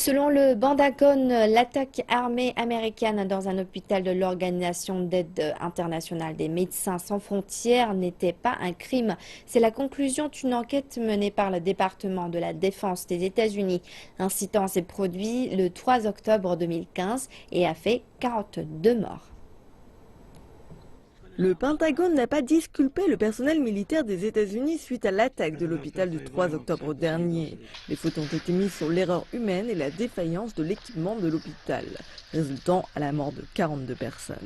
Selon le Pentagone, l'attaque armée américaine dans un hôpital de l'Organisation d'aide internationale des Médecins sans frontières n'était pas un crime. C'est la conclusion d'une enquête menée par le département de la Défense des États-Unis. L'incident s'est produit le 3 octobre 2015 et a fait 42 morts. Le Pentagone n'a pas disculpé le personnel militaire des États-Unis suite à l'attaque de l'hôpital du 3 octobre dernier. Les fautes ont été mises sur l'erreur humaine et la défaillance de l'équipement de l'hôpital, résultant à la mort de 42 personnes.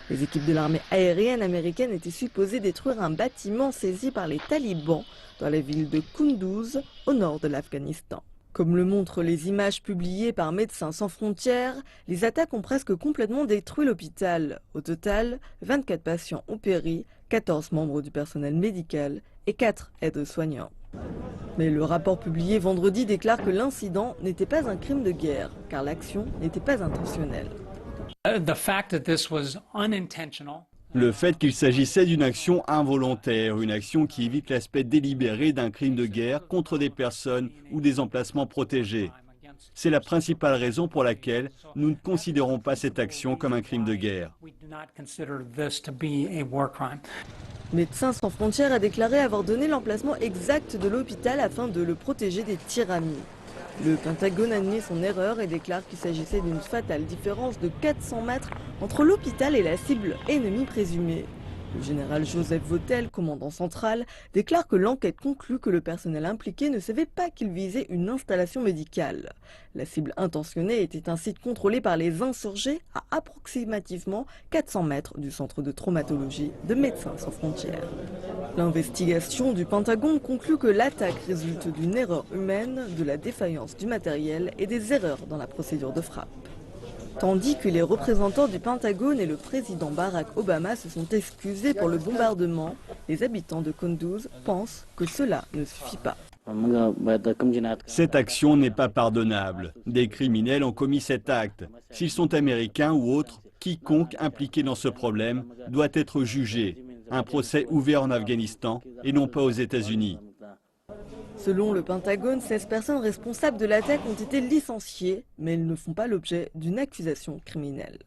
Les équipes de l'armée aérienne américaine étaient supposées détruire un bâtiment saisi par les talibans dans la ville de Kunduz, au nord de l'Afghanistan. Comme le montrent les images publiées par Médecins sans frontières, les attaques ont presque complètement détruit l'hôpital. Au total, 24 patients ont péri, 14 membres du personnel médical et 4 aides-soignants. Mais le rapport publié vendredi déclare que l'incident n'était pas un crime de guerre, car l'action n'était pas intentionnelle. Le fait qu'il s'agissait d'une action involontaire, une action qui évite l'aspect délibéré d'un crime de guerre contre des personnes ou des emplacements protégés. C'est la principale raison pour laquelle nous ne considérons pas cette action comme un crime de guerre. Médecins sans frontières a déclaré avoir donné l'emplacement exact de l'hôpital afin de le protéger des tiramis. Le Pentagone admet son erreur et déclare qu'il s'agissait d'une fatale différence de 400 mètres entre l'hôpital et la cible ennemie présumée. Le général Joseph Votel, commandant central, déclare que l'enquête conclut que le personnel impliqué ne savait pas qu'il visait une installation médicale. La cible intentionnée était un site contrôlé par les insurgés à approximativement 400 mètres du centre de traumatologie de Médecins sans frontières. L'investigation du Pentagone conclut que l'attaque résulte d'une erreur humaine, de la défaillance du matériel et des erreurs dans la procédure de frappe. Tandis que les représentants du Pentagone et le président Barack Obama se sont excusés pour le bombardement, les habitants de Kunduz pensent que cela ne suffit pas. Cette action n'est pas pardonnable. Des criminels ont commis cet acte. S'ils sont américains ou autres, quiconque impliqué dans ce problème doit être jugé. Un procès ouvert en Afghanistan et non pas aux États-Unis. Selon le Pentagone, 16 personnes responsables de l'attaque ont été licenciées, mais elles ne font pas l'objet d'une accusation criminelle.